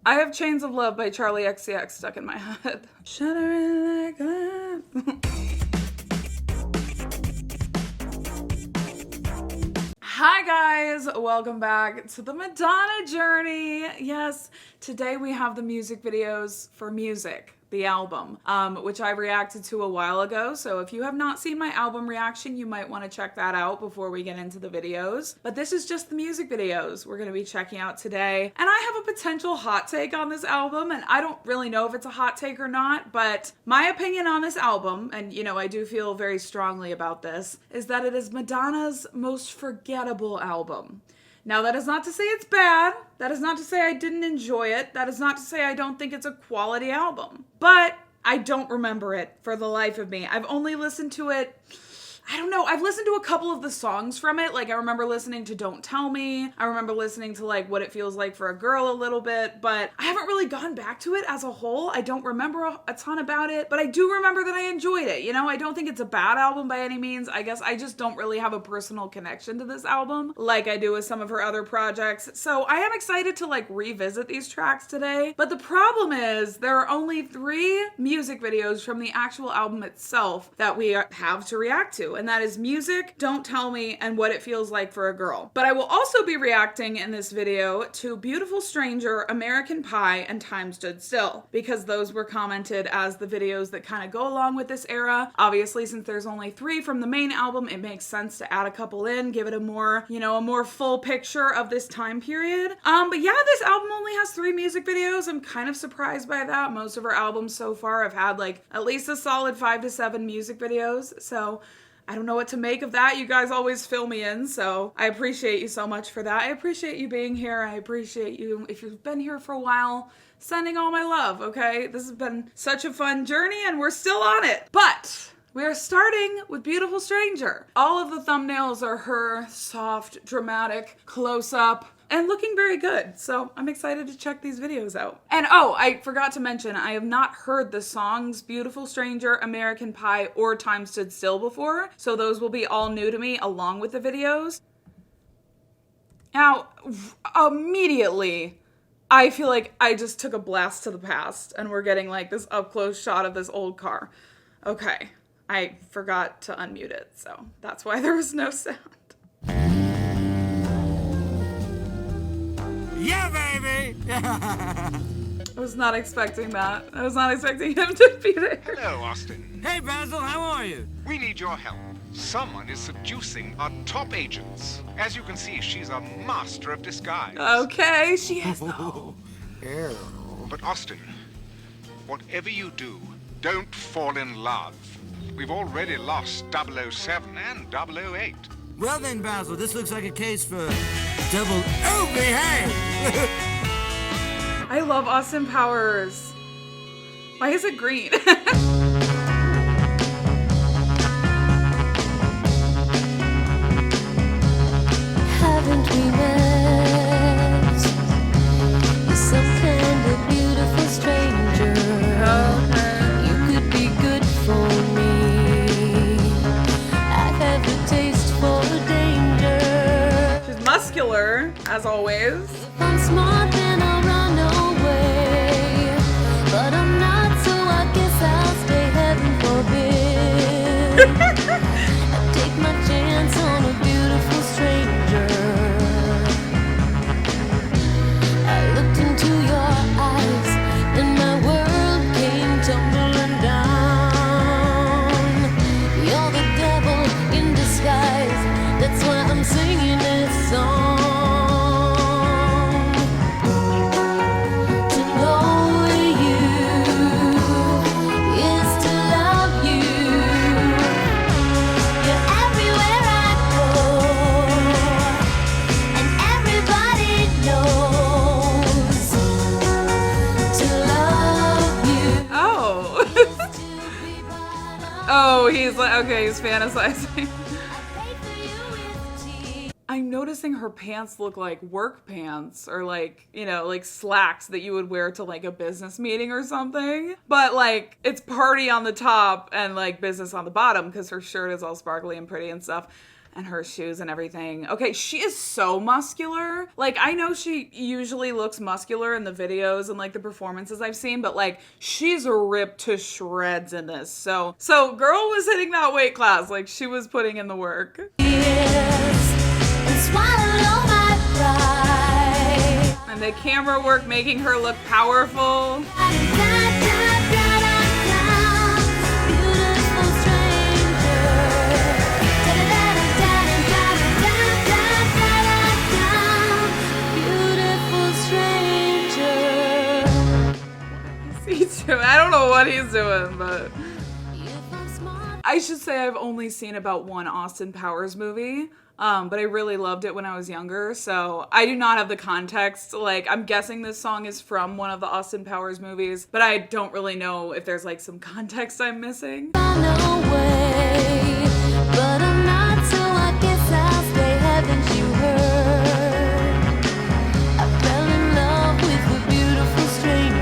I have Chains of Love by Charlie XCX stuck in my head. Shuddering like that. Hi guys, welcome back to the Madonna journey. Yes, today we have the music videos for Music, the album, which I reacted to a while ago. So if you have not seen my album reaction, you might want to check that out before we get into the videos. But this is just the music videos we're going to be checking out today. And I have a potential hot take on this album, and I don't really know if it's a hot take or not, but my opinion on this album, and you know, I do feel very strongly about this, is that it is Madonna's most forgettable album. Now, that is not to say it's bad. That is not to say I didn't enjoy it. That is not to say I don't think it's a quality album. But I don't remember it for the life of me. I've only listened to it, I don't know, I've listened to a couple of the songs from it. Like, I remember listening to Don't Tell Me. I remember listening to, like, What It Feels Like for a Girl a little bit. But I haven't really gone back to it as a whole. I don't remember a ton about it. But I do remember that I enjoyed it. You know, I don't think it's a bad album by any means. I guess I just don't really have a personal connection to this album like I do with some of her other projects. So I am excited to, like, revisit these tracks today. But the problem is there are only 3 music videos from the actual album itself that we have to react to. And that is Music, Don't Tell Me, and What It Feels Like for a Girl. But I will also be reacting in this video to Beautiful Stranger, American Pie, and Time Stood Still, because those were commented as the videos that kind of go along with this era. Obviously, since there's only 3 from the main album, it makes sense to add a couple in, give it a more, you know, a more full picture of this time period. But yeah, this album only has 3 music videos. I'm kind of surprised by that. Most of her albums so far have had like at least a solid 5 to 7 music videos. So I don't know what to make of that. You guys always fill me in, so I appreciate you so much for that. I appreciate you being here. I appreciate you, if you've been here for a while, sending all my love, okay? This has been such a fun journey, and we're still on it. But we are starting with Beautiful Stranger. All of the thumbnails are her soft, dramatic, close-up, and looking very good. So I'm excited to check these videos out. And oh, I forgot to mention, I have not heard the songs Beautiful Stranger, American Pie, or Time Stood Still before. So those will be all new to me along with the videos. Now, immediately, I feel like I just took a blast to the past and we're getting like this up close shot of this old car. Okay, I forgot to unmute it, so that's why there was no sound. Yeah, baby! I was not expecting that. I was not expecting him to be there. Hello, Austin. Hey, Basil, how are you? We need your help. Someone is seducing our top agents. As you can see, she's a master of disguise. Okay, she is though. But Austin, whatever you do, don't fall in love. We've already lost 007 and 008. Well then, Basil, this looks like a case for double O behave! I love Austin Powers. Why is it green? Haven't we met? You're some kind of beautiful stranger. You could be good for me. I have a taste for danger. She's muscular, as always. If I'm smart, then I'll run away. But I'm not, so I guess I'll stay, heaven forbid. I take my chance on a beautiful stranger. I looked into your eyes, then my world came tumbling down. You're the devil in disguise, that's why I'm singing this song. To know you is to love you. You're everywhere I go, and everybody knows. To love you. Oh. Oh, he's like, okay, he's fantasizing. I'm noticing her pants look like work pants or like, you know, like slacks that you would wear to like a business meeting or something. But like it's party on the top and like business on the bottom because her shirt is all sparkly and pretty and stuff. and her shoes and everything. Okay, she is so muscular. Like, I know she usually looks muscular in the videos and like the performances I've seen, but like she's ripped to shreds in this. So girl was hitting that weight class. Like, she was putting in the work. And the camera work making her look powerful. I don't know what he's doing, but I should say I've only seen about one Austin Powers movie, but I really loved it when I was younger, so I do not have the context. Like, I'm guessing this song is from one of the Austin Powers movies, but I don't really know if there's like some context I'm missing. But I'm not, so I guess I'll stay, haven't you heard? I fell in love with a beautiful stranger.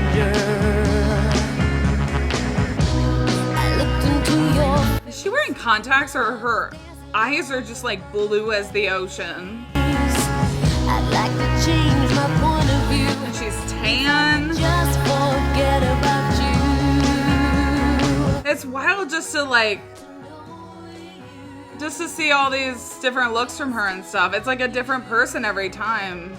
Is she wearing contacts, or her eyes are just like blue as the ocean? I'd like to change my point of view. And she's tan. Just forget about you. It's wild just to see all these different looks from her and stuff. It's like a different person every time.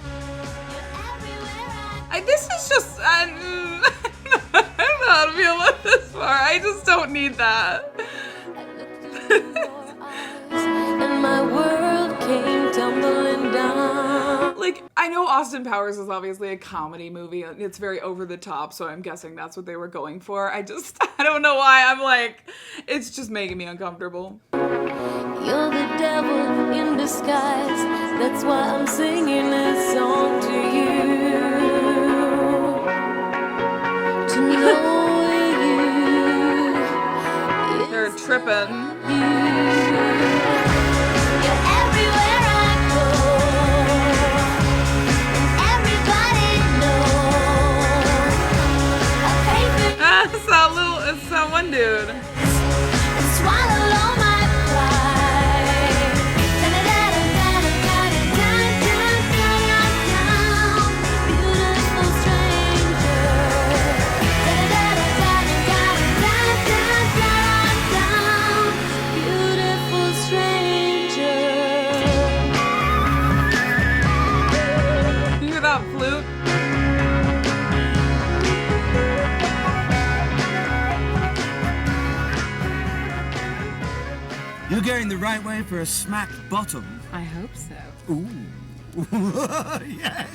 This is just, I don't know how to feel about this part. I just don't need that. And my world came tumbling down. Like, I know Austin Powers is obviously a comedy movie. It's very over the top, so I'm guessing that's what they were going for. I don't know why. I'm like, it's just making me uncomfortable. You're the devil in disguise. That's why I'm singing this song to you. To know you. They're tripping. You're everywhere I go. Everybody knows. I pray for you. It's that one dude. Swallow all my pride. Beautiful stranger. Beautiful stranger. You hear that flute? You're going the right way for a smack bottom. I hope so. Ooh. Yes.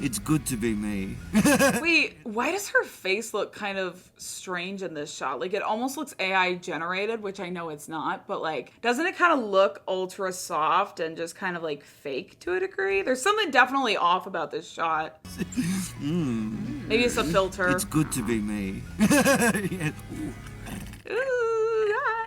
It's good to be me. Wait, why does her face look kind of strange in this shot? Like, it almost looks AI generated, which I know it's not, but like, doesn't it kind of look ultra soft and just kind of like fake to a degree? There's something definitely off about this shot. Maybe it's a filter. It's good to be me. Yeah. Ooh, ah.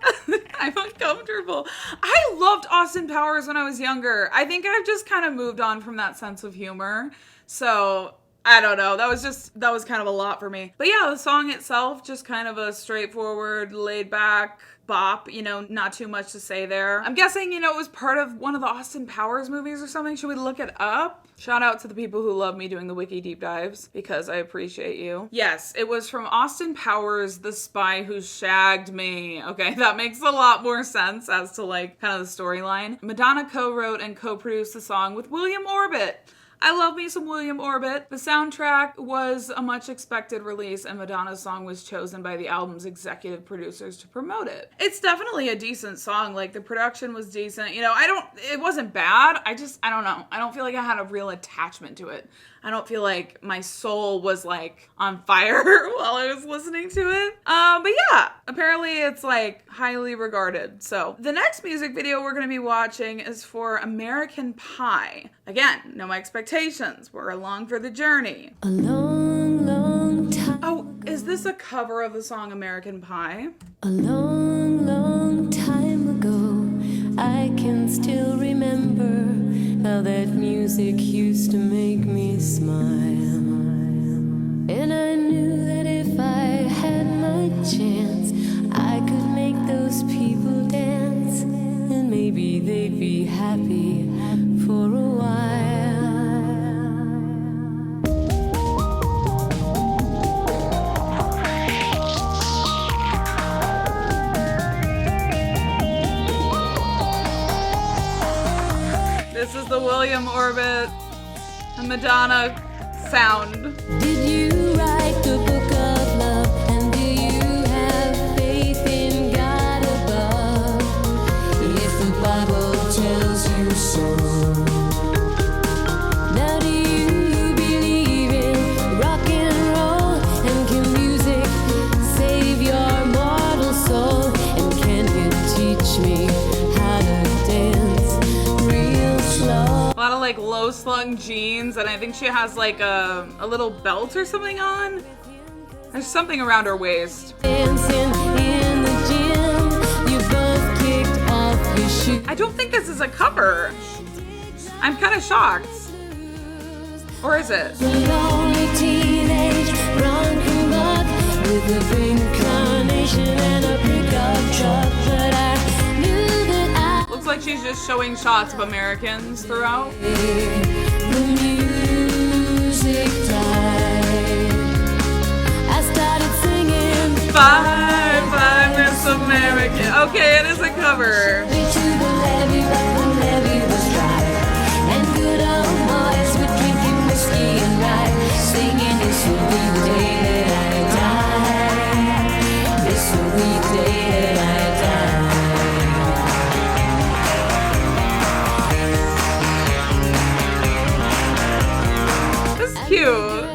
I'm uncomfortable. I loved Austin Powers when I was younger. I think I've just kind of moved on from that sense of humor. So, I don't know. That was kind of a lot for me. But yeah, the song itself, just kind of a straightforward, laid back bop, not too much to say there. I'm guessing, it was part of one of the Austin Powers movies or something. Should we look it up? Shout out to the people who love me doing the wiki deep dives, because I appreciate you. Yes, it was from Austin Powers, The Spy Who Shagged Me. Okay, that makes a lot more sense as to like kind of the storyline. Madonna co-wrote and co-produced the song with William Orbit. I love me some William Orbit. The soundtrack was a much expected release, and Madonna's song was chosen by the album's executive producers to promote it. It's definitely a decent song. Like, the production was decent. It wasn't bad. I don't know. I don't feel like I had a real attachment to it. I don't feel like my soul was like on fire while I was listening to it. But yeah, apparently it's like highly regarded. So the next music video we're going to be watching is for American Pie. Again, no expectations. We're along for the journey. A long, long time. Oh, is this a cover of the song American Pie? A long, long time ago, I can still remember how that music used to make me smile. And I knew if I had my chance, I could make those people dance. helium orbit, and Madonna sound. Did you write the book of love? And do you have faith in God above? If the Bible tells you so. Now do you believe in rock and roll? And can music save your mortal soul? And can it teach me how to dance real slow? A lot of like low slung jeans, and I think she has like a little belt or something on. There's something around her waist. Dancing in the gym, you both kicked off your shoes. I don't think this is a cover. I'm kind of shocked. Or is it? Lonely teenage drunken buck with a pink carnation and a pickup truck. But I knew that Looks like she's just showing shots of Americans throughout. the music died. I started singing Bye, Miss American. Okay, it is a cover. to the levee, but the levee was dry. And good old boys were drinking whiskey and rye, singing this will be the day that I die. This will be the day that I die. This is cute.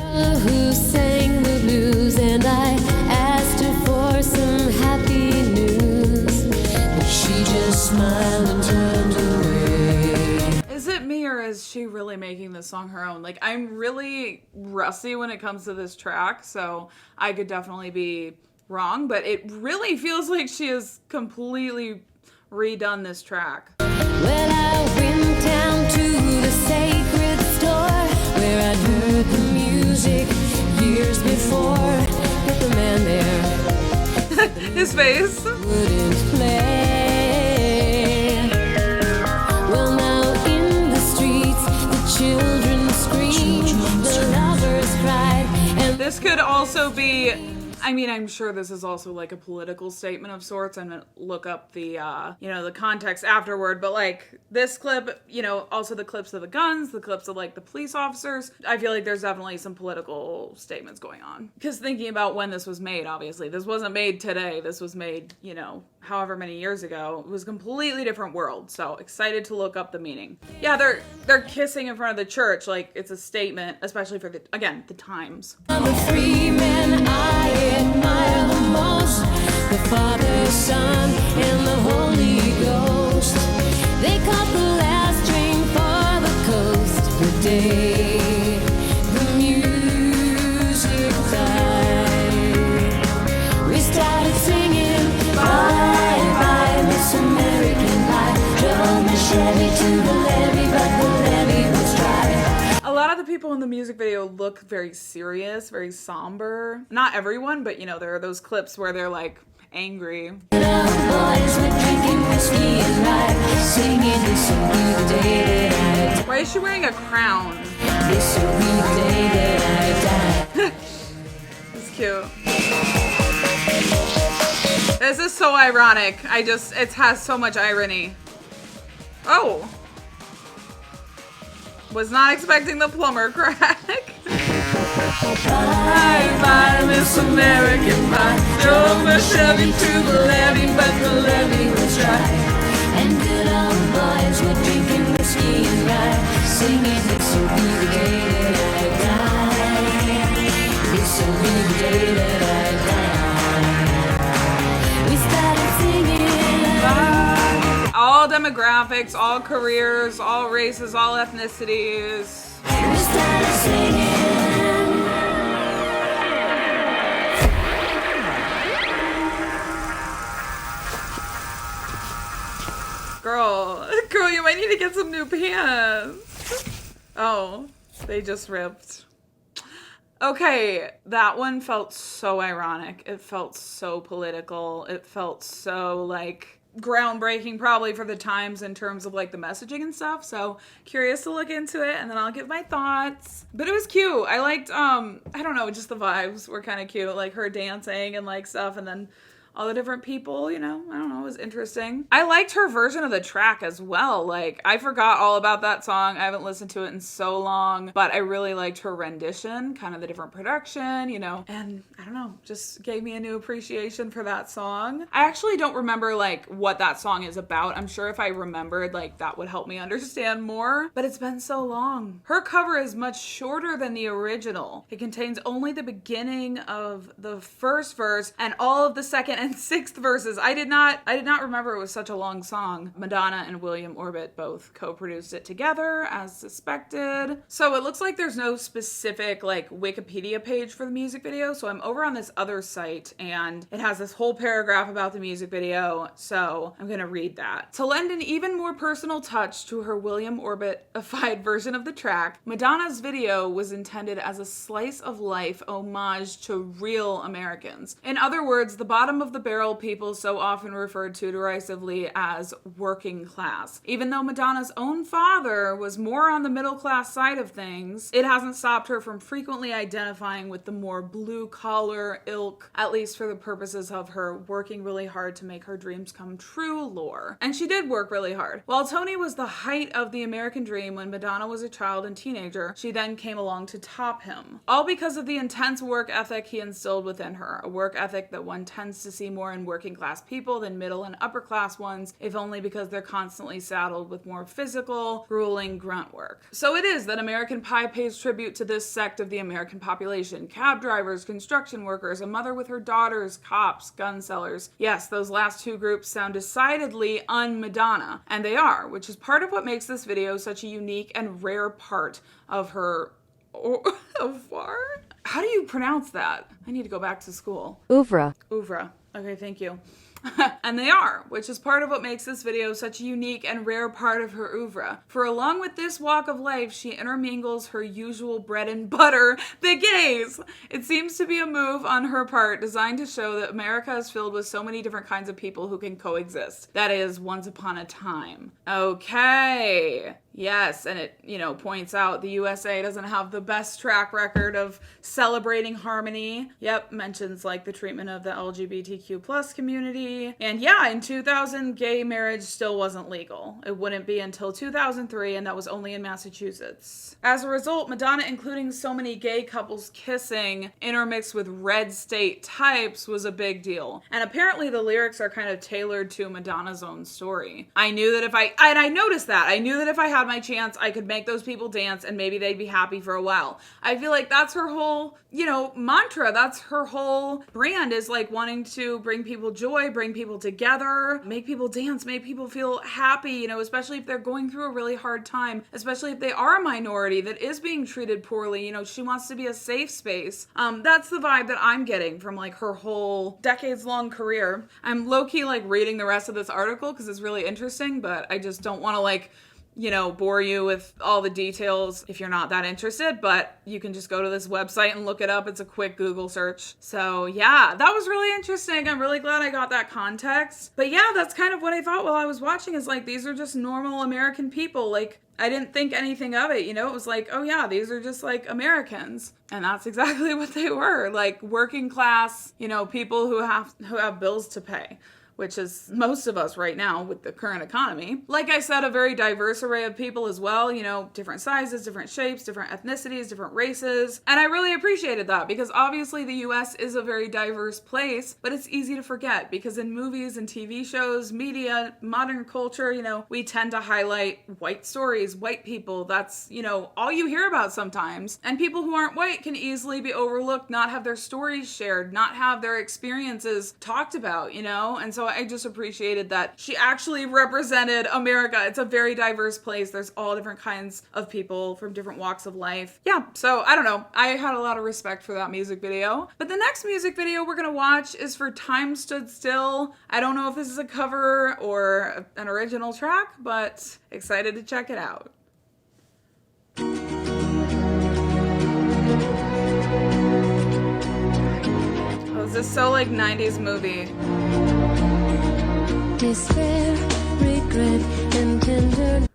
Who sang the blues, and I asked her for some happy news, but she just smiled and turned away. Is it me or is she really making this song her own? Like, I'm really rusty when it comes to this track, so I could definitely be wrong, but it really feels like she has completely redone this track. Well, I went down to the sacred store where I'd heard the music years before, but the man there His face. wouldn't play. Well, now in the streets, the children screamed, the lovers cried, and This could also be, I mean, I'm sure this is also like a political statement of sorts. I'm gonna look up the, the context afterward, but like this clip, also the clips of the guns, the clips of like the police officers. I feel like there's definitely some political statements going on. Because thinking about when this was made, obviously, this wasn't made today. This was made, however many years ago. It was a completely different world. So excited to look up the meaning. Yeah, they're kissing in front of the church. Like it's a statement, especially for the times. the three men I admire the most, the Father, Son, and the Holy Ghost. They caught the last train for the coast the day the music died. We started singing bye bye Miss American Pie. Drove my Chevy to the levee, but the levee was dry. A lot of the people in the music video look very serious, very somber. Not everyone, but there are those clips where they're like angry. Boys were drinking whiskey and rye, singing this will be the day that I die. Why is she wearing a crown? This will be the day that I die. It's cute. This is so ironic. It has so much irony. Oh. Was not expecting the plumber crack. Bye bye, Miss American Pie. Drove a Chevy to the levee, but the levee was dry. And good old boys were drinking whiskey and rye, singing this will be the day that I die. This will be the day that I die. We started singing Bye. All demographics, all careers, all races, all ethnicities. We started singing. Girl, you might need to get some new pants. Oh, they just ripped. Okay, that one felt so ironic. It felt so political. It felt so like groundbreaking probably for the times in terms of like the messaging and stuff. So curious to look into it and then I'll give my thoughts. But it was cute. I liked, I don't know, just the vibes were kind of cute. Like her dancing and like stuff and then all the different people, you know, I don't know, it was interesting. I liked her version of the track as well. Like, I forgot all about that song. I haven't listened to it in so long, but I really liked her rendition, kind of the different production, you know, and I don't know, just gave me a new appreciation for that song. I actually don't remember like what that song is about. I'm sure if I remembered, like, that would help me understand more, but it's been so long. Her cover is much shorter than the original. It contains only the beginning of the first verse and all of the second and sixth verses. I did not remember it was such a long song. Madonna and William Orbit both co-produced it together as suspected. So it looks like there's no specific like Wikipedia page for the music video. So I'm over on this other site and it has this whole paragraph about the music video. So I'm gonna read that. To lend an even more personal touch to her William Orbit-ified version of the track, Madonna's video was intended as a slice of life homage to real Americans. In other words, the bottom of the barrel people so often referred to derisively as working class. Even though Madonna's own father was more on the middle class side of things, it hasn't stopped her from frequently identifying with the more blue collar ilk, at least for the purposes of her working really hard to make her dreams come true lore. And she did work really hard. While Tony was the height of the American dream when Madonna was a child and teenager, she then came along to top him. All because of the intense work ethic he instilled within her, a work ethic that one tends to see more in working class people than middle and upper class ones, if only because they're constantly saddled with more physical, grueling grunt work. So it is that American Pie pays tribute to this sect of the American population. Cab drivers, construction workers, a mother with her daughters, cops, gun sellers. Yes, those last two groups sound decidedly un-Madonna, and they are, which is part of what makes this video such a unique and rare part of her How do you pronounce that? I need to go back to school. Oeuvre. Oeuvre. Okay, thank you. And they are, which is part of what makes this video such a unique and rare part of her oeuvre. For along with this walk of life, she intermingles her usual bread and butter, the gays. It seems to be a move on her part designed to show that America is filled with so many different kinds of people who can coexist. That is, once upon a time. Okay. Yes, and it, you know, points out the USA doesn't have the best track record of celebrating harmony. Yep, mentions like the treatment of the LGBTQ plus community. And yeah, in 2000, gay marriage still wasn't legal. It wouldn't be until 2003, and that was only in Massachusetts. As a result, Madonna including so many gay couples kissing intermixed with red state types was a big deal. And apparently the lyrics are kind of tailored to Madonna's own story. I knew that I noticed that. I knew that if I had my chance, I could make those people dance and maybe they'd be happy for a while. I feel like that's her whole, you know, mantra. That's her whole brand, is like wanting to bring people joy, bring people together, make people dance, make people feel happy, you know, especially if they're going through a really hard time, especially if they are a minority that is being treated poorly. You know, she wants to be a safe space. That's the vibe that I'm getting from like her whole decades-long career. I'm low-key like reading the rest of this article because it's really interesting, but I just don't want to like, you know, bore you with all the details if you're not that interested, but you can just go to this website and look it up. It's a quick Google search. So yeah, that was really interesting. I'm really glad I got that context. But yeah, that's kind of what I thought while I was watching, is like, these are just normal American people. Like, I didn't think anything of it, you know? It was like, oh yeah, these are just like Americans. And that's exactly what they were. Like working class, you know, people who have bills to pay, which is most of us right now with the current economy. Like I said, a very diverse array of people as well, you know, different sizes, different shapes, different ethnicities, different races. And I really appreciated that, because obviously the US is a very diverse place, but it's easy to forget because in movies and TV shows, media, modern culture, you know, we tend to highlight white stories, white people. That's, you know, all you hear about sometimes. And people who aren't white can easily be overlooked, not have their stories shared, not have their experiences talked about, you know? And so I just appreciated that she actually represented America. It's a very diverse place. There's all different kinds of people from different walks of life. Yeah, so I don't know. I had a lot of respect for that music video. But the next music video we're gonna watch is for Time Stood Still. I don't know if this is a cover or an original track, but excited to check it out. Oh, this is so like 90s movie. Despair, regret, and tender.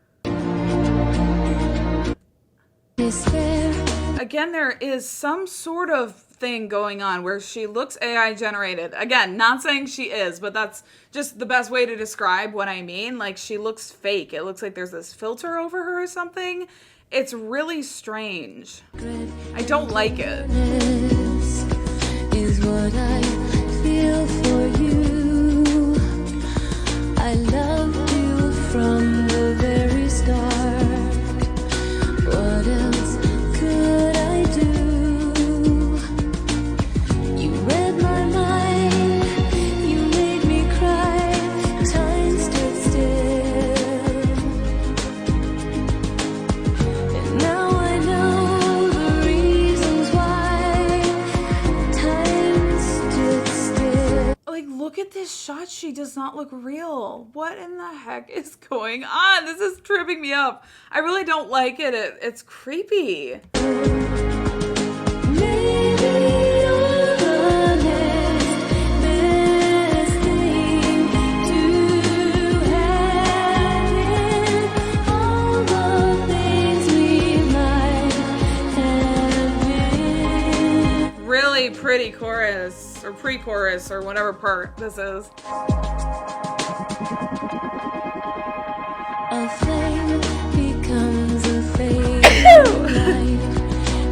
Again, there is some sort of thing going on where she looks AI generated. Again, not saying she is, but that's just the best way to describe what I mean. Like, she looks fake. It looks like there's this filter over her or something. It's really strange. I don't like it. Is what I feel for you. I loved you from the very start. What else could I do? You read my mind, you made me cry. Time stood still, and now I know the reasons why. Time stood still. Like, look at this shot. She does not look real. What in the heck is going on? This is tripping me up. I really don't like it. It's creepy. Maybe you're the best thing to have in all the things we might have been. Really pretty chorus or pre-chorus or whatever part this is. A flame becomes a fading light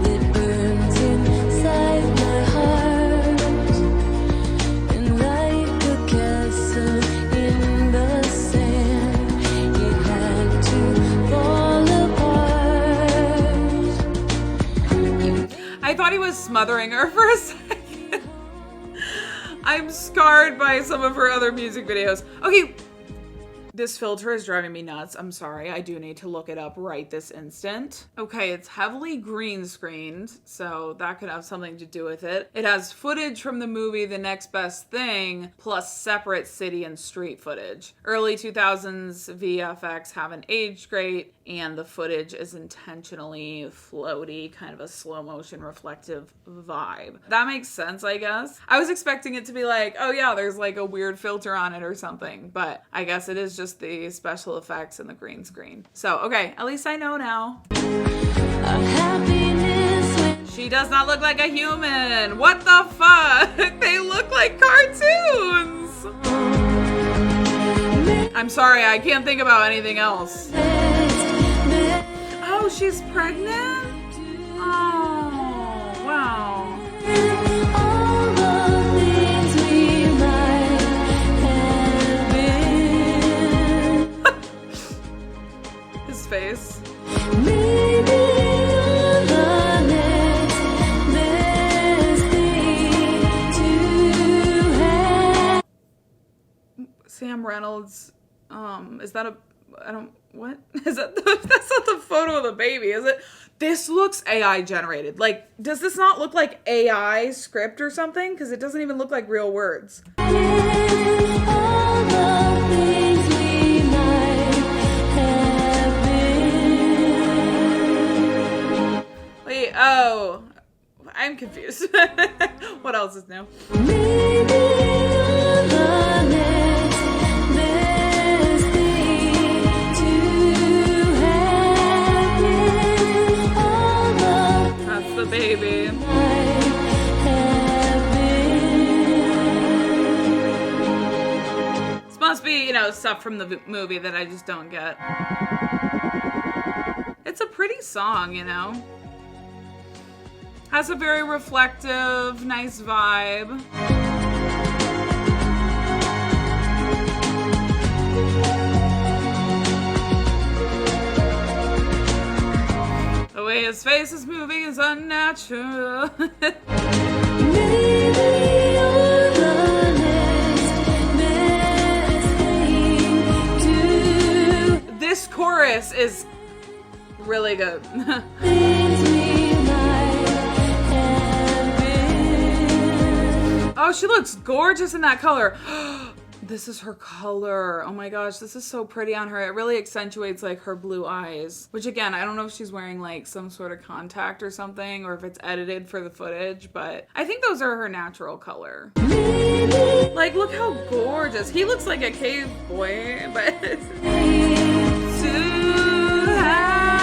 that burns inside my heart, and like a castle in the sand, it had to fall apart. I thought he was smothering her for a second. I'm scarred by some of her other music videos. Okay. This filter is driving me nuts. I'm sorry. I do need to look it up right this instant. Okay, it's heavily green screened, so that could have something to do with it. It has footage from the movie The Next Best Thing, plus separate city and street footage. Early 2000s VFX haven't aged great, and the footage is intentionally floaty, kind of a slow motion reflective vibe. That makes sense, I guess. I was expecting it to be like, oh yeah, there's like a weird filter on it or something, but I guess it is just the special effects and the green screen. So, okay, at least I know now. She does not look like a human. What the fuck? They look like cartoons. I'm sorry, I can't think about anything else. Oh, she's pregnant? Oh, wow. His face. Sam Reynolds, is that a, I don't, what? Is that, that's not the photo of the baby, is it? This looks AI generated. Like, does this not look like AI script or something? Because it doesn't even look like real words. Wait, oh, I'm confused. What else is new? That's the baby. This must be, you know, stuff from the movie that I just don't get. It's a pretty song, you know. Has a very reflective, nice vibe. The way his face is moving is unnatural. This chorus is really good. Oh, she looks gorgeous in that color. This is her color. Oh my gosh, this is so pretty on her. It really accentuates like her blue eyes, which again, I don't know if she's wearing like some sort of contact or something, or if it's edited for the footage, but I think those are her natural color. Like, look how gorgeous. He looks like a cave boy, but to happen.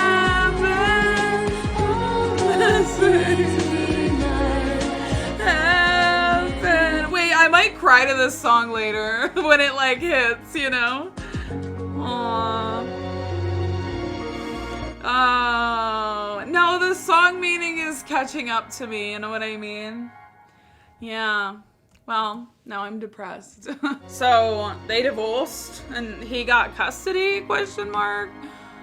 cry to this song later when it like hits, you know? Aww. Oh, no, the song meaning is catching up to me, you know what I mean? Yeah. Well, now I'm depressed. So, they divorced and he got custody, question mark?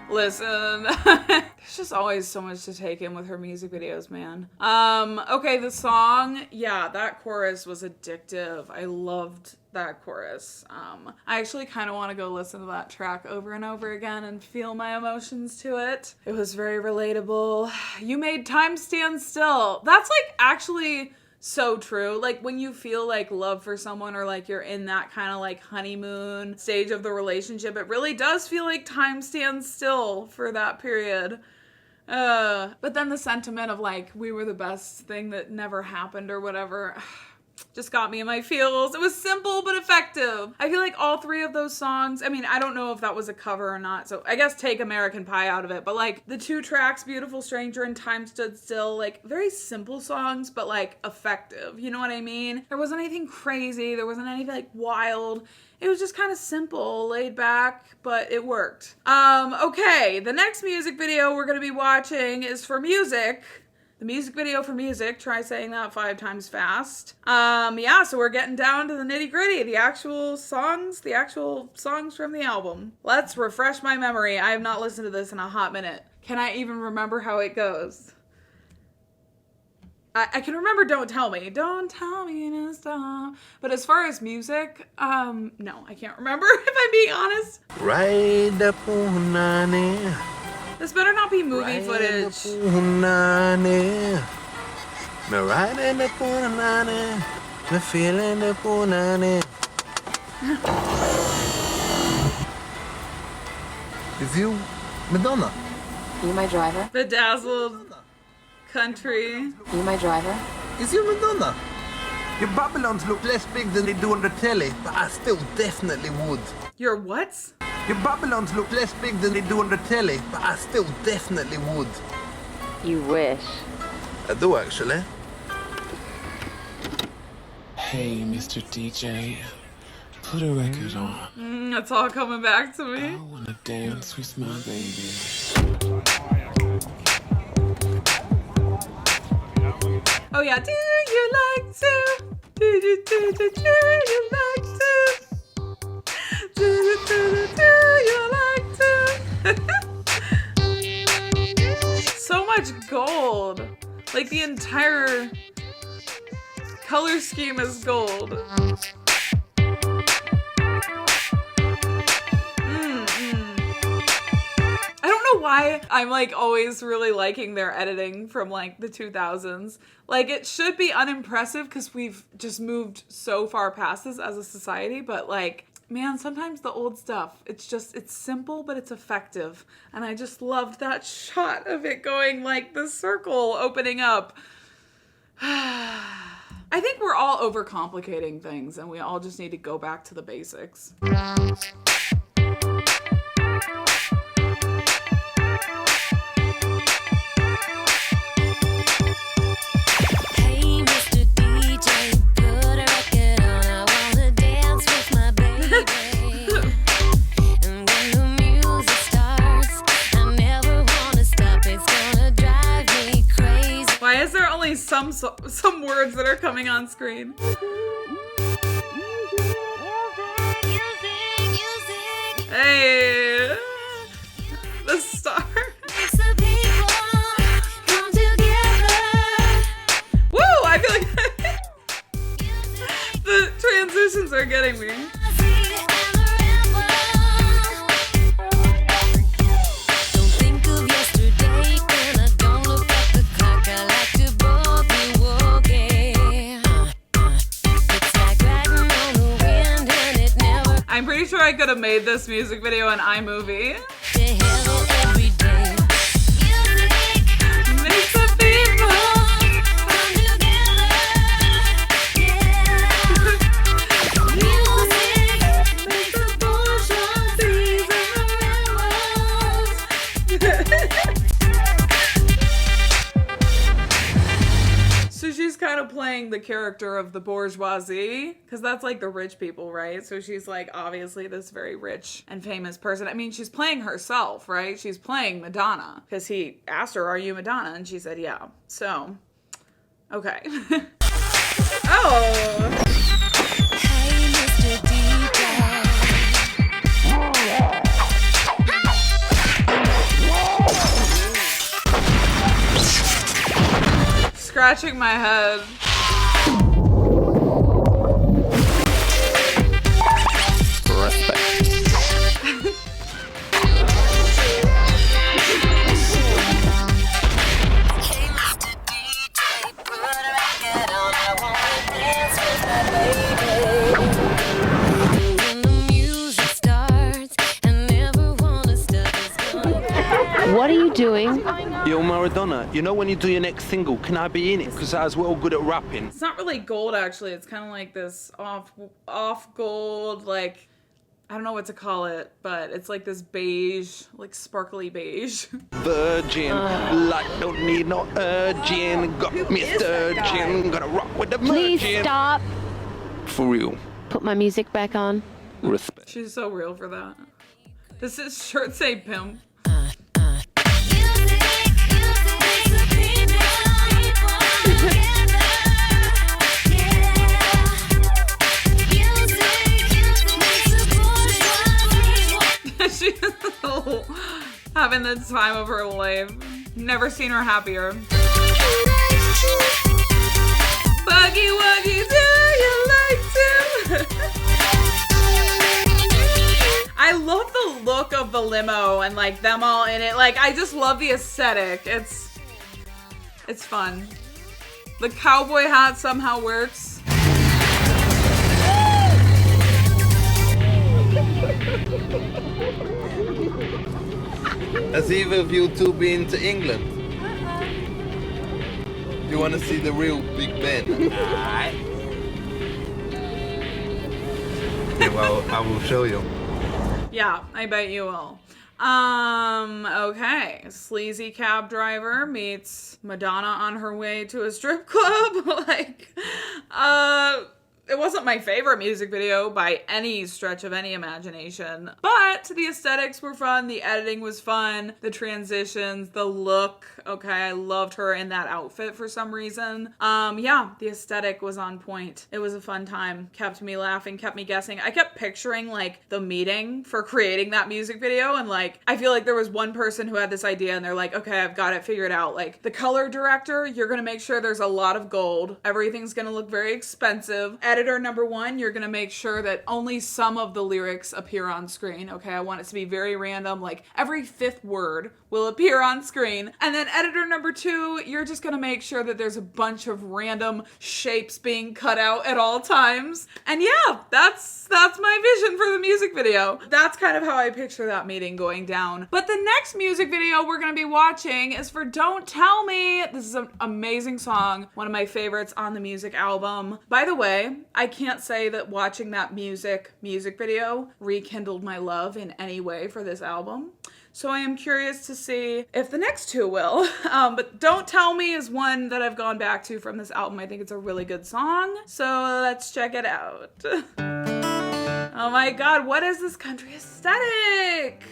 Listen, there's just always so much to take in with her music videos, man. Okay, the song, yeah, that chorus was addictive. I loved that chorus. I actually kind of want to go listen to that track over and over again and feel my emotions to it. It was very relatable. You made time stand still. That's like actually so true. Like when you feel like love for someone or like you're in that kind of like honeymoon stage of the relationship, it really does feel like time stands still for that period. But then the sentiment of like we were the best thing that never happened or whatever just got me in my feels. It was simple but effective. I feel like all three of those songs, I mean, I don't know if that was a cover or not, so I guess take American Pie out of it, but like the two tracks, Beautiful Stranger and Time Stood Still, like very simple songs, but like effective. You know what I mean? There wasn't anything crazy. There wasn't anything like wild. It was just kind of simple, laid back, but it worked. Okay, the next music video we're gonna be watching is for Music. The music video for Music, try saying that 5 times fast. Yeah, so we're getting down to the nitty gritty, the actual songs from the album. Let's refresh my memory. I have not listened to this in a hot minute. Can I even remember how it goes? I can remember Don't Tell Me. Don't tell me to stop. But as far as music, no, I can't remember if I'm being honest. Ride the punani. This better not be movie footage. Punani. Me riding the punani. Me feeling the punani. Is you Madonna? You my driver? Bedazzled country. You my driver? Is you Madonna? Your Babylons look less big than they do on the telly, but I still definitely would. Your what? Your Babylons look less big than they do on the telly, but I still definitely would. You wish. I do actually. Hey, Mr. DJ, put a record on. That's all coming back to me. I wanna dance with my baby. Oh yeah, do you like to? Do you like to? Do you like to? So much gold. Like the entire color scheme is gold. I don't know why I'm like always really liking their editing from like the 2000s. Like it should be unimpressive because we've just moved so far past this as a society, but like, man, sometimes the old stuff, it's simple, but it's effective. And I just loved that shot of it going like the circle opening up. I think we're all overcomplicating things and we all just need to go back to the basics. Why is there only some words that are coming on screen? Hey, the star. Woo! I feel like the transitions are getting me. I'm pretty sure I could have made this music video in iMovie. Makes the people come together. Makes the bourgeoisie and the railroads. So she's she's kind of playing the character of the bourgeoisie, because that's like the rich people, right? So she's like obviously this very rich and famous person. I mean, she's playing herself, right? She's playing Madonna, because he asked her, "Are you Madonna?" And she said, "Yeah." So, okay. Oh. Hey, Mr. DJ. Scratching my head. What are you doing? Yo, Madonna, you know when you do your next single, can I be in it? Because I was well good at rapping. It's not really gold, actually. It's kind of like this off gold, like, I don't know what to call it, but it's like this beige, like sparkly beige. Virgin, like don't need no urging. Got me sturgeon, gotta rock with the Please virgin. stop. For real. Put my music back on. Respect. She's so real for that. Does his shirt say pimp? She's having the time of her life. Never seen her happier. Buggy wuggy, do you like to? I love the look of the limo and like them all in it. Like, I just love the aesthetic. It's fun. The cowboy hat somehow works. Has either of you two been to England? You want to see the real Big Ben? Yeah, well, I will show you. Yeah, I bet you will. Okay. Sleazy cab driver meets Madonna on her way to a strip club. Like, it wasn't my favorite music video by any stretch of any imagination, but the aesthetics were fun, the editing was fun, the transitions, the look, okay, I loved her in that outfit for some reason. Yeah, the aesthetic was on point. It was a fun time, kept me laughing, kept me guessing. I kept picturing like the meeting for creating that music video, and like, I feel like there was one person who had this idea and they're like, okay, I've got it figured out. Like, the color director, you're gonna make sure there's a lot of gold. Everything's gonna look very expensive. Editor number one, you're gonna make sure that only some of the lyrics appear on screen, okay? I want it to be very random, like every fifth word will appear on screen. And then editor number two, you're just gonna make sure that there's a bunch of random shapes being cut out at all times. And yeah, that's my vision for the music video. That's kind of how I picture that meeting going down. But the next music video we're gonna be watching is for Don't Tell Me. This is an amazing song, one of my favorites on the music album. By the way, I can't say that watching that music video rekindled my love in any way for this album. So I am curious to see if the next two will. But Don't Tell Me is one that I've gone back to from this album. I think it's a really good song. So let's check it out. Oh my God, what is this country aesthetic?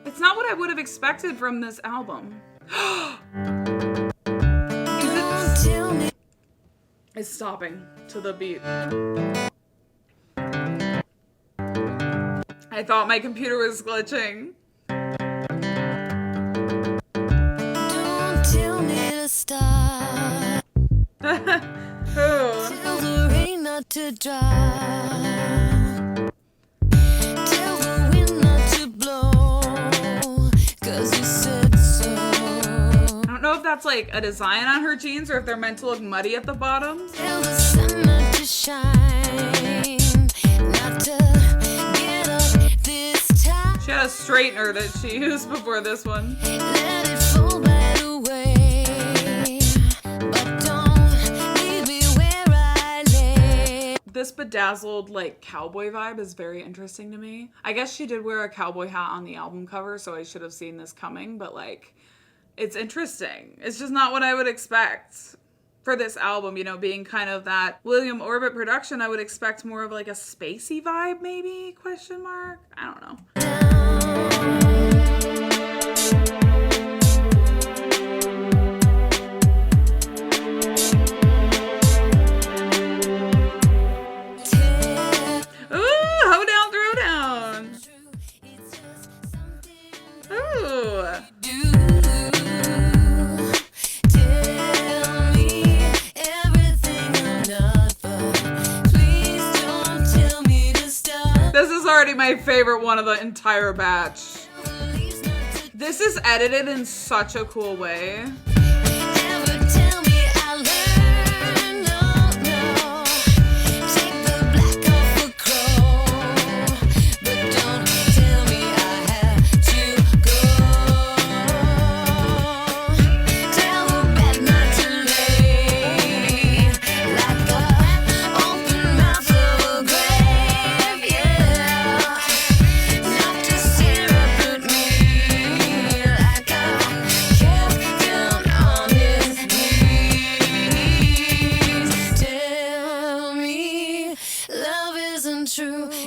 It's not what I would have expected from this album. It's stopping to the beat. I thought my computer was glitching. Don't tell me to stop. Tell the rain not to drop. Tell the wind not to blow. 'Cause you said so. I don't know if that's like a design on her jeans or if they're meant to look muddy at the bottom. Tell the sun not to shine. Not to get up this time. She had a straightener that she used before this one. Let it fall by the way. But don't leave me where I lay. This bedazzled like cowboy vibe is very interesting to me. I guess she did wear a cowboy hat on the album cover, so I should have seen this coming, but like, it's interesting. It's just not what I would expect for this album, you know, being kind of that William Orbit production, I would expect more of like a spacey vibe, maybe, question mark? I don't know. Already my favorite one of the entire batch. This is edited in such a cool way.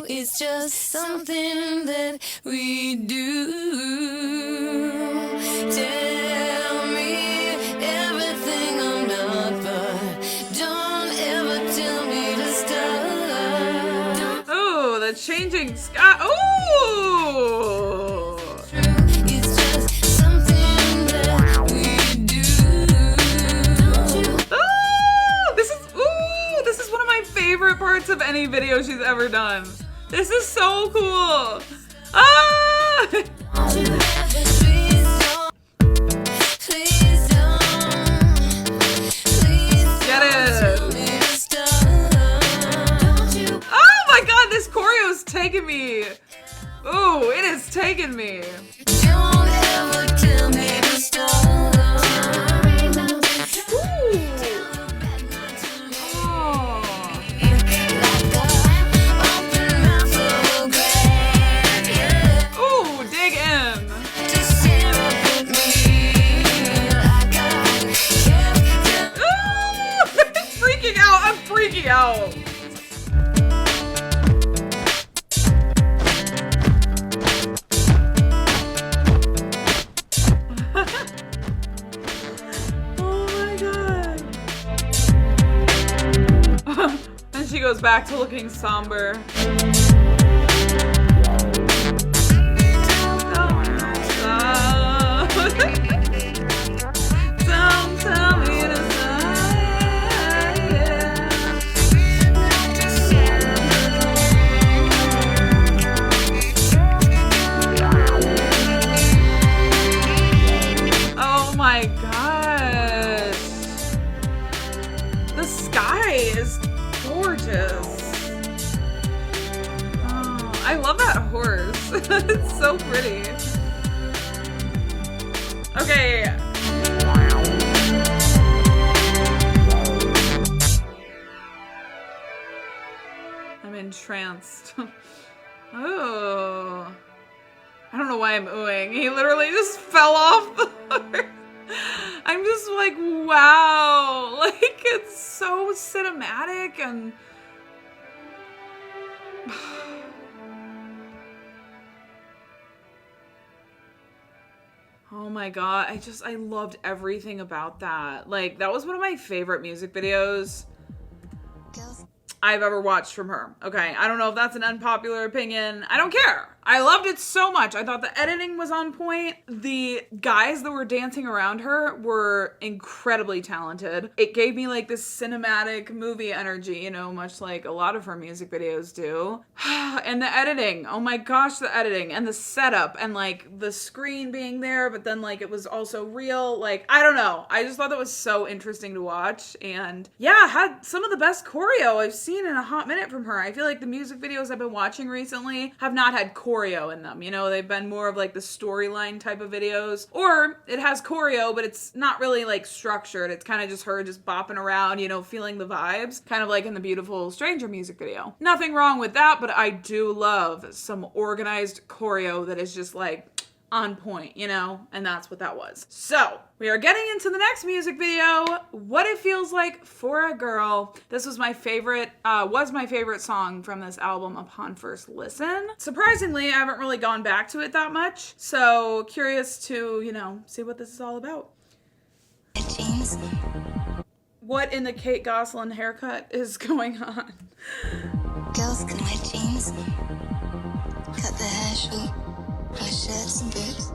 It's just something that we do. Tell me everything I'm not, but don't ever tell me to stop. Oh, the changing sky. Oh! It's just something that we do. Oh! This is one of my favorite parts of any video she's ever done. This is so cool. Ah! Get it. Oh my god, this choreo's taking me. Ooh, it is taking me. Don't ever tell me to stop. Freaking out. Oh my god. And she goes back to looking somber. Don't tell me to my gosh. The sky is gorgeous. Oh, I love that horse. It's so pretty. Okay. I'm entranced. Oh. I don't know why I'm oohing. He literally just fell off the horse. I'm just like, wow. Like, it's so cinematic and... Oh my god. I loved everything about that. Like, that was one of my favorite music videos I've ever watched from her. Okay, I don't know if that's an unpopular opinion. I don't care. I loved it so much. I thought the editing was on point. The guys that were dancing around her were incredibly talented. It gave me like this cinematic movie energy, you know, much like a lot of her music videos do. And the editing, oh my gosh, the editing and the setup and like the screen being there, but then like it was also real. Like, I don't know. I just thought that was so interesting to watch. And yeah, had some of the best choreo I've seen in a hot minute from her. I feel like the music videos I've been watching recently have not had choreo in them. You know, they've been more of like the storyline type of videos, or it has choreo, but it's not really like structured. It's kind of just her just bopping around, you know, feeling the vibes, kind of like in the Beautiful Stranger music video. Nothing wrong with that, but I do love some organized choreo that is just like on point, you know? And that's what that was. So, we are getting into the next music video, What It Feels Like for a Girl. This was my favorite song from this album upon first listen. Surprisingly, I haven't really gone back to it that much. So, curious to, you know, see what this is all about. Jeans. What in the Kate Gosselin haircut is going on? Girls can wear jeans, cut their hair short, wear shirts and boots.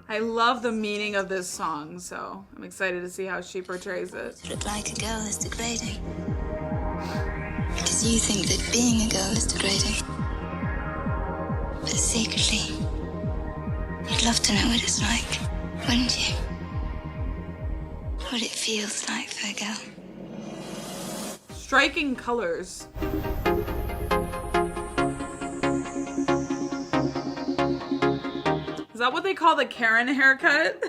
I love the meaning of this song, so I'm excited to see how she portrays it. To look like a girl is degrading. Because you think that being a girl is degrading. But secretly, you'd love to know what it's like, wouldn't you? What it feels like for a girl. Striking colors. Is that what they call the Karen haircut?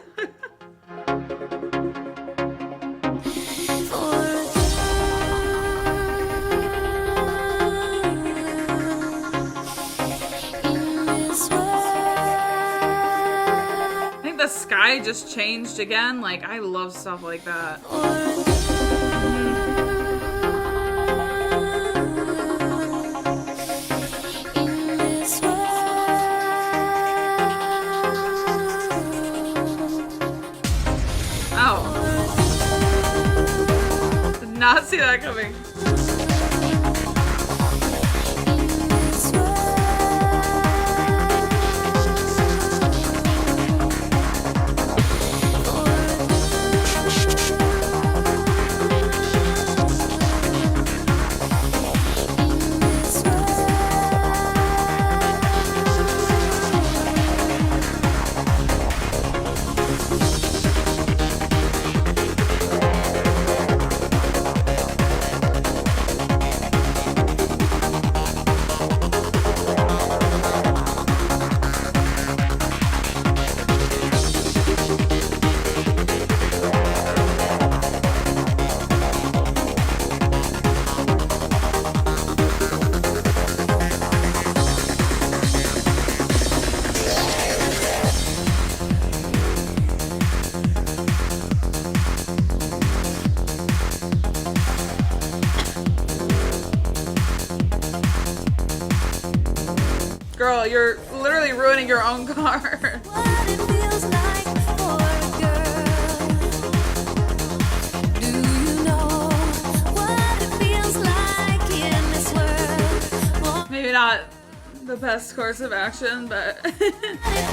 I think the sky just changed again. Like, I love stuff like that. Not see that coming. Girl, you're literally ruining your own car. What it feels like for a girl. Do you know what it feels like in this world? Maybe not the best course of action, but What it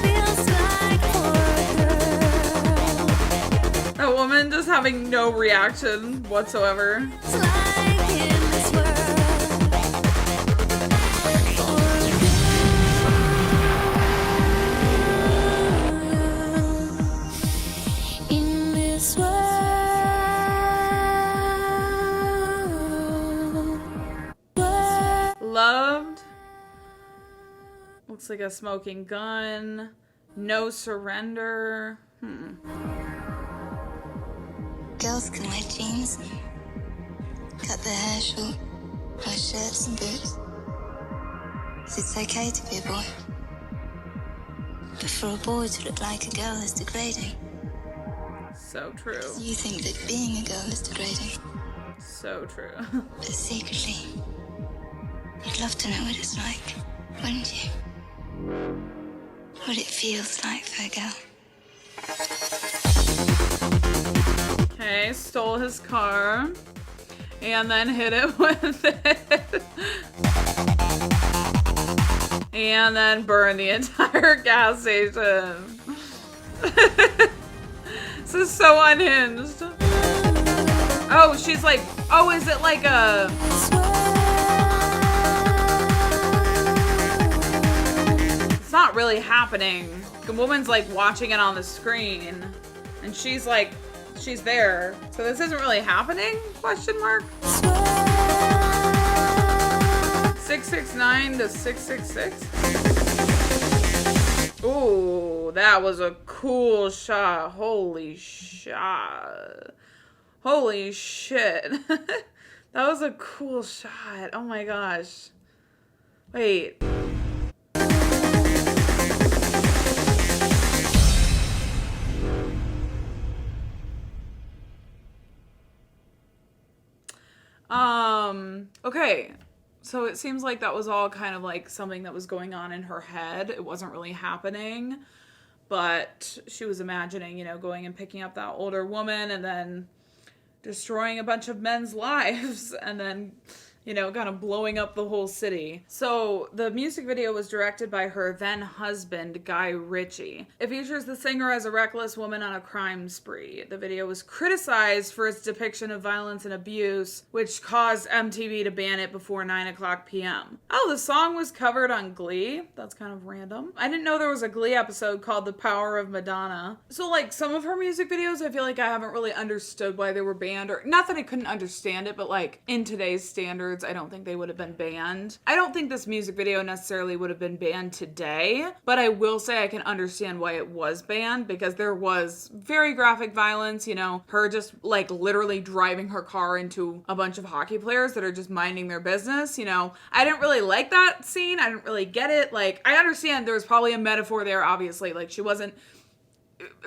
feels like for a girl. a woman just having no reaction whatsoever. It's like in this world. In this world. Loved. Looks like a smoking gun. No surrender. Girls can wear jeans, cut their hair short, wear shirts and boots. 'Cause it's okay to be a boy. But for a boy to look like a girl is degrading. So true. You think that being a girl is degrading. So true. But secretly, you'd love to know what it's like, wouldn't you? What it feels like for a girl. Okay, stole his car and then hit it with it. And then burned the entire gas station. This is so unhinged. Oh, she's like, oh, is it like a... It's not really happening. The woman's like watching it on the screen. And she's like, she's there. So this isn't really happening? Question mark. 669 to 666. Ooh, that was a cool shot. Holy shot. Holy shit. That was a cool shot. Oh my gosh. Wait. Okay. So it seems like that was all kind of like something that was going on in her head. It wasn't really happening, but she was imagining, you know, going and picking up that older woman and then destroying a bunch of men's lives and then, you know, kind of blowing up the whole city. So the music video was directed by her then husband, Guy Ritchie. It features the singer as a reckless woman on a crime spree. The video was criticized for its depiction of violence and abuse, which caused MTV to ban it before 9:00 p.m. Oh, the song was covered on Glee. That's kind of random. I didn't know there was a Glee episode called The Power of Madonna. So like some of her music videos, I feel like I haven't really understood why they were banned, or not that I couldn't understand it, but like in today's standards, I don't think they would have been banned. I don't think this music video necessarily would have been banned today, but I will say I can understand why it was banned, because there was very graphic violence, you know, her just like literally driving her car into a bunch of hockey players that are just minding their business, you know. I didn't really like that scene. I didn't really get it. Like, I understand there was probably a metaphor there, obviously. Like, she wasn't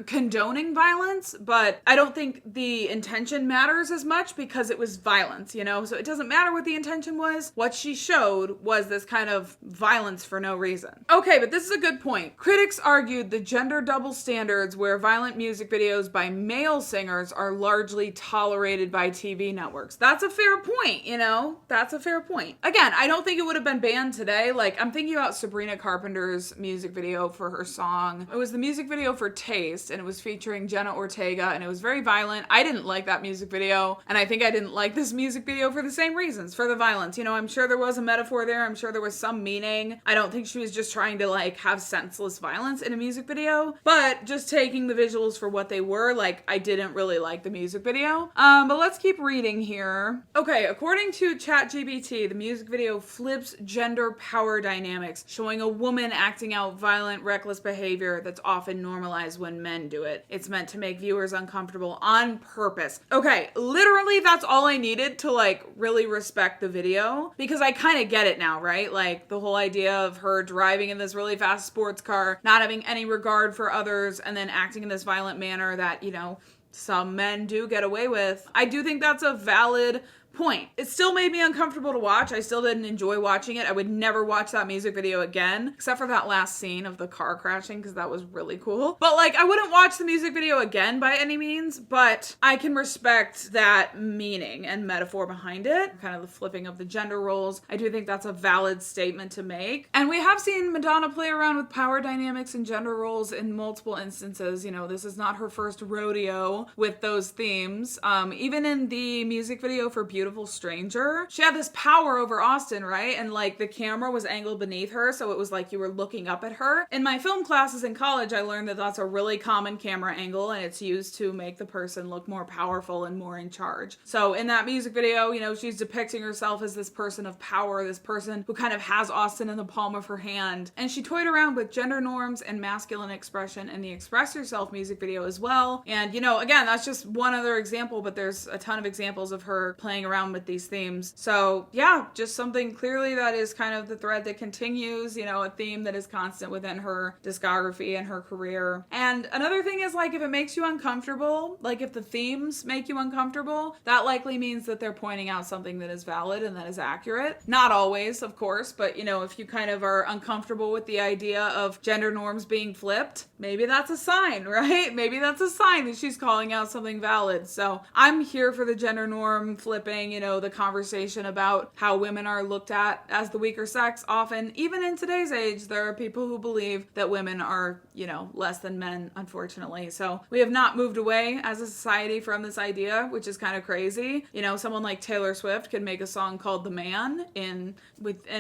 condoning violence, but I don't think the intention matters as much because it was violence, you know? So it doesn't matter what the intention was. What she showed was this kind of violence for no reason. Okay, but this is a good point. Critics argued the gender double standards where violent music videos by male singers are largely tolerated by TV networks. That's a fair point, you know? That's a fair point. Again, I don't think it would have been banned today. Like, I'm thinking about Sabrina Carpenter's music video for her song. It was the music video for Taste, and it was featuring Jenna Ortega, and it was very violent. I didn't like that music video, and I think I didn't like this music video for the same reasons, for the violence. You know, I'm sure there was a metaphor there. I'm sure there was some meaning. I don't think she was just trying to like have senseless violence in a music video, but just taking the visuals for what they were, like, I didn't really like the music video. But let's keep reading here. Okay, according to ChatGPT, the music video flips gender power dynamics, showing a woman acting out violent, reckless behavior that's often normalized when men do it. It's meant to make viewers uncomfortable on purpose. Okay, literally that's all I needed to like really respect the video, because I kind of get it now, right? Like the whole idea of her driving in this really fast sports car, not having any regard for others, and then acting in this violent manner that, you know, some men do get away with. I do think that's a valid point. It still made me uncomfortable to watch. I still didn't enjoy watching it. I would never watch that music video again, except for that last scene of the car crashing, because that was really cool. But like, I wouldn't watch the music video again by any means, but I can respect that meaning and metaphor behind it, kind of the flipping of the gender roles. I do think that's a valid statement to make. And we have seen Madonna play around with power dynamics and gender roles in multiple instances. You know, this is not her first rodeo with those themes. Even in the music video for Beautiful Stranger, she had this power over Austin, right? And like the camera was angled beneath her, so it was like you were looking up at her. In my film classes in college, I learned that that's a really common camera angle, and it's used to make the person look more powerful and more in charge. So in that music video, you know, she's depicting herself as this person of power, this person who kind of has Austin in the palm of her hand. And she toyed around with gender norms and masculine expression in the Express Yourself music video as well. And, you know, again, that's just one other example, but there's a ton of examples of her playing around with these themes. So yeah, just something clearly that is kind of the thread that continues, you know, a theme that is constant within her discography and her career. And another thing is, like, if it makes you uncomfortable, like if the themes make you uncomfortable, that likely means that they're pointing out something that is valid and that is accurate. Not always, of course, but you know, if you kind of are uncomfortable with the idea of gender norms being flipped, maybe that's a sign, right? Maybe that's a sign that she's calling out something valid. So I'm here for the gender norm flipping, you know, the conversation about how women are looked at as the weaker sex. Often, even in today's age, there are people who believe that women are, you know, less than men, unfortunately. So we have not moved away as a society from this idea, which is kind of crazy. You know, someone like Taylor Swift can make a song called The Man in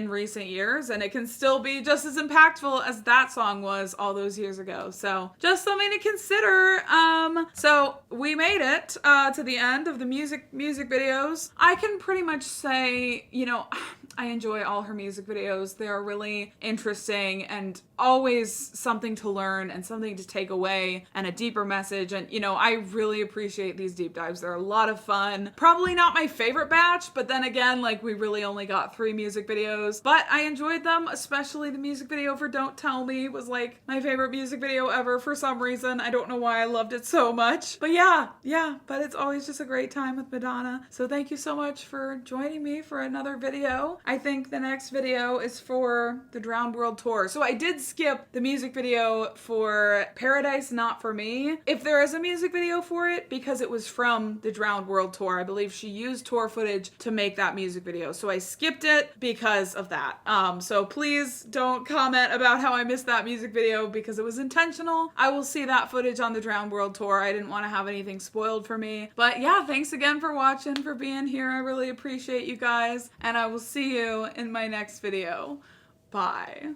recent years, and it can still be just as impactful as that song was all those years ago. So just something to consider. So we made it to the end of the music videos. I can pretty much say, you know, I enjoy all her music videos. They are really interesting and always something to learn and something to take away and a deeper message. And, you know, I really appreciate these deep dives. They're a lot of fun. Probably not my favorite batch, but then again, like, we really only got 3 music videos, but I enjoyed them, especially the music video for Don't Tell Me was like my favorite music video ever for some reason. I don't know why I loved it so much, but yeah, but it's always just a great time with Madonna. So thank you you so much for joining me for another video. I think the next video is for the Drowned World Tour. So I did skip the music video for Paradise Not For Me. If there is a music video for it, because it was from the Drowned World Tour, I believe she used tour footage to make that music video. So I skipped it because of that. So please don't comment about how I missed that music video because it was intentional. I will see that footage on the Drowned World Tour. I didn't want to have anything spoiled for me. But yeah, thanks again for watching, for being here. I really appreciate you guys. And I will see you in my next video. Bye.